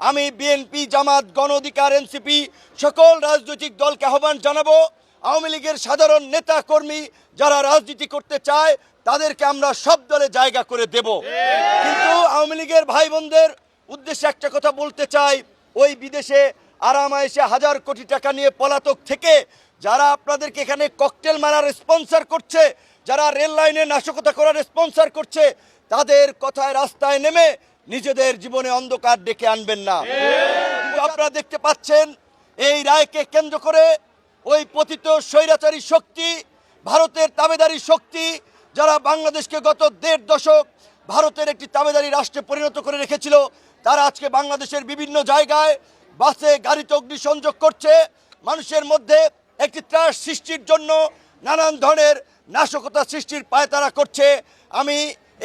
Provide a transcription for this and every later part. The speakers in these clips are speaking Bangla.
আমি বিএনপি, জামাত, গণ অধিকার, এনসিপি সকল রাজনৈতিক দলকে আহ্বান জানাবো, আওয়ামী লীগের সাধারণ নেতা কর্মী যারা রাজনীতি করতে চায় তাদেরকে আমরা সব দলে জায়গা করে দেব। কিন্তু আওয়ামী লীগের ভাই বোনদের উদ্দেশ্যে একটা কথা বলতে চাই, ওই বিদেশে আরামায়েশে হাজার কোটি টাকা নিয়ে পলাতক থেকে যারা আপনাদেরকে এখানে ককটেল মারার স্পন্সর করছে, যারা রেল লাইনে নাশকতা করার স্পন্সর করছে, তাদের কথায় রাস্তায় নেমে নিজেদের জীবনে অন্ধকার ডেকে আনবেন না। আপনারা দেখতে পাচ্ছেন এই রায়কে কেন্দ্র করে ওই পতিত স্বৈরাচারী শক্তি, ভারতের তাবেদারি শক্তি, যারা বাংলাদেশকে গত ১.৫ দশক ভারতের একটি তাবেদারি রাষ্ট্রে পরিণত করে রেখেছিল, তারা আজকে বাংলাদেশের বিভিন্ন জায়গায় বাসে গাড়িতে অগ্নিসংযোগ করছে, মানুষের মধ্যে একটি ত্রাস সৃষ্টির জন্য নানান ধরনের নাশকতা সৃষ্টির পায়তারা করছে। আমি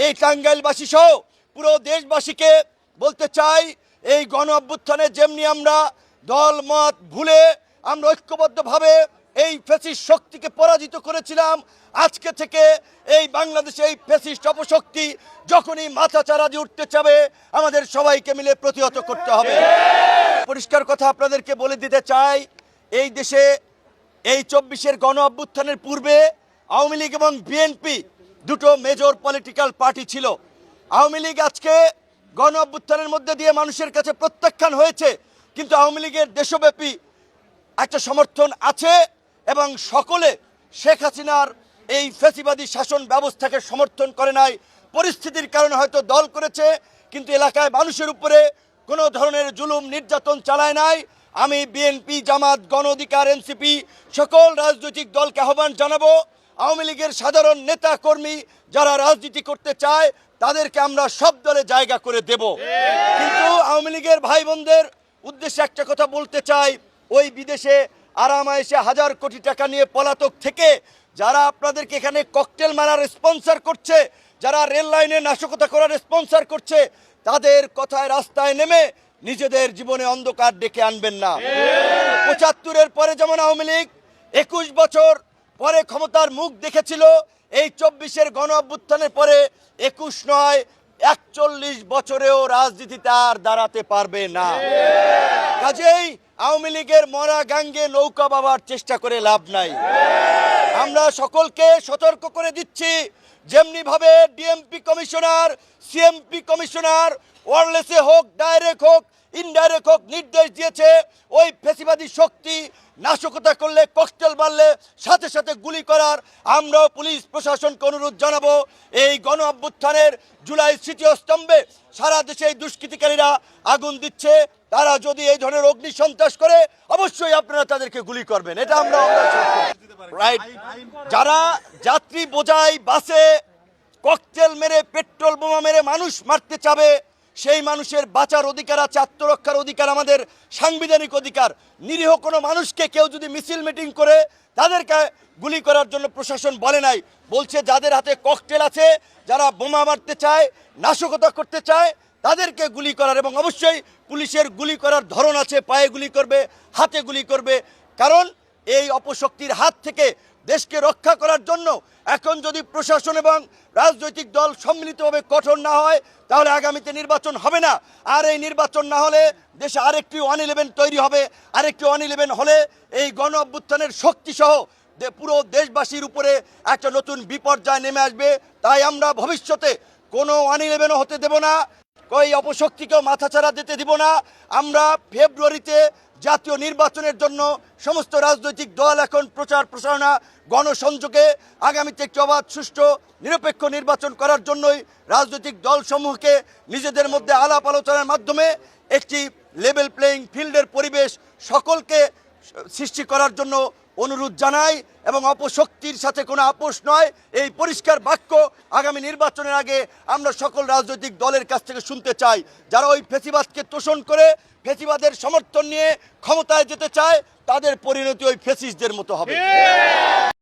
এই টাঙ্গাইলবাসী সহ পুরো দেশবাসীকে বলতে চাই, এই গণ অভ্যুত্থানে যেমনি আমরা দল মত ভুলে আমরা ঐক্যবদ্ধভাবে এই ফ্যাসিস্ট শক্তিকে পরাজিত করেছিলাম, আজকে থেকে এই বাংলাদেশে এই ফ্যাসিস্ট অপশক্তি যখনই মাথাচাড়া দিয়ে উঠতে চাবে আমাদের সবাইকে মিলে প্রতিহত করতে হবে। পরিষ্কার কথা আপনাদেরকে বলে দিতে চাই, এই দেশে এই ২৪-এর গণ অভ্যুত্থানের পূর্বে আওয়ামী লীগ এবং বিএনপি দুটো মেজর পলিটিক্যাল পার্টি ছিল। আওয়ামী লীগ আজকে গণ অভ্যুত্থানের মধ্যে দিয়ে মানুষের কাছে প্রত্যাখ্যান হয়েছে, কিন্তু আওয়ামী লীগের দেশব্যাপী একটা সমর্থন আছে এবং সকলে শেখ হাসিনার এই ফ্যাসিবাদী শাসন ব্যবস্থাকে সমর্থন করে নাই। পরিস্থিতির কারণে হয়তো দল করেছে, কিন্তু এলাকায় মানুষের উপরে কোনো ধরনের জুলুম নির্যাতন চালায় নাই। আমি বিএনপি, জামাত, গণ অধিকার, এনসিপি সকল রাজনৈতিক দলকে আহ্বান জানাবো, আওয়ামী লীগের সাধারণ নেতা কর্মী যারা রাজনীতি করতে চায় তাদেরকে আমরা সব দলে জায়গা করে দেব। কিন্তু আওয়ামী লীগের ভাই বোনদের উদ্দেশ্যে একটা কথা বলতে চাই, ওই বিদেশে আরামায়েশে হাজার কোটি টাকা নিয়ে পলাতক থেকে যারা আপনাদেরকে এখানে ককটেল মারার স্পন্সর করছে, যারা রেল লাইনে নাশকতা করার স্পন্সর করছে, তাদের কথায় রাস্তায় নেমে নিজেদের জীবনে অন্ধকার ডেকে আনবেন না। ৭৫-এর পরে যেমন আওয়ামী লীগ ২১ বছর পরে ক্ষমতার মুখ দেখেছিল, এই ২৪-এর গণ অভ্যুত্থানের পরে ২১ নয় ৪১ বছরেও রাজনীতিতে আর দাঁড়াতে পারবে না। কাজেই আওয়ামী লীগের মরা গাঙ্গে নৌকা বাবার চেষ্টা করে লাভ নাই। আমরা সকলকে সতর্ক করে দিচ্ছি, যেমনি ভাবে ডিএমপি কমিশনার, সিএমপি কমিশনার ওয়্যারলেসে হোক, ডাইরেক্ট হোক, ইনডাইরেক্ট হোক নির্দেশ দিয়েছে, ওই ফ্যাসিবাদী শক্তি নাশকতা করলে, ককটেল মারলে সাথে সাথে গুলি করার, আমরাও পুলিশ প্রশাসনকে অনুরোধ জানাবো, এই গণ অভ্যুত্থানের জুলাই স্মৃতি স্তম্ভে সারা দেশে এই দুষ্কৃতিকারীরা আগুন দিচ্ছে, তারা যদি এই ধরনের অগ্নি সন্ত্রাস করে অবশ্যই আপনারা তাদেরকে গুলি করবেন, এটা আমরা রাইট। যারা যাত্রী বোঝাই বাসে ককটেল মেরে, পেট্রোল বোমা মেরে মানুষ মারতে চাবে, সেই মানুষের বাঁচার অধিকার আছে, আত্মরক্ষার অধিকার আমাদের সাংবিধানিক অধিকার। নিরীহ কোনো মানুষকে কেউ যদি মিছিল মিটিং করে তাদেরকে গুলি করার জন্য প্রশাসন বলে নাই, বলছে যাদের হাতে ককটেল আছে, যারা বোমা মারতে চায়, নাশকতা করতে চায়, তাদেরকে গুলি করার। এবং অবশ্যই পুলিশের গুলি করার ধরন আছে, পায়ে গুলি করবে, হাতে গুলি করবে, কারণ এই অপশক্তির হাত থেকে দেশকে রক্ষা করার জন্য এখন যদি প্রশাসন এবং রাজনৈতিক দল সম্মিলিতভাবে কঠোর না হয় তাহলে আগামীতে নির্বাচন হবে না। আর এই নির্বাচন না হলে দেশে আরেকটি 111 তৈরি হবে, আরেকটি 111 হলে এই গণ অভ্যুত্থানের শক্তিসহ পুরো দেশবাসীর উপরে একটা নতুন বিপর্যয় নেমে আসবে। তাই আমরা ভবিষ্যতে কোনো 111 হতে দেব না, ওই অপশক্তিকেও মাথাচাড়া দিতে দিব না। আমরা ফেব্রুয়ারিতে জাতীয় নির্বাচনের জন্য সমস্ত রাজনৈতিক দল এখন প্রচার প্রচারণা, গণসংযোগে আগামীতে একটি অবাধ, সুষ্ঠু, নিরপেক্ষ নির্বাচন করার জন্যই রাজনৈতিক দলসমূহকে নিজেদের মধ্যে আলাপ আলোচনার মাধ্যমে একটি লেভেল প্লেয়িং ফিল্ডের পরিবেশ সকলকে সৃষ্টি করার জন্য অনুরোধ জানাই। এবং অপশক্তির সাথে কোনো আপোষ নয়, এই পরিষ্কার বাক্য আগামী নির্বাচনের আগে আমরা সকল রাজনৈতিক দলের কাছ থেকে শুনতে চাই। যারা ওই ফ্যাসিবাদকে তোষণ করে ফ্যাসিবাদের সমর্থন নিয়ে ক্ষমতায় যেতে চায়, তাদের পরিণতি ওই ফ্যাসিস্টদের মতো হবে।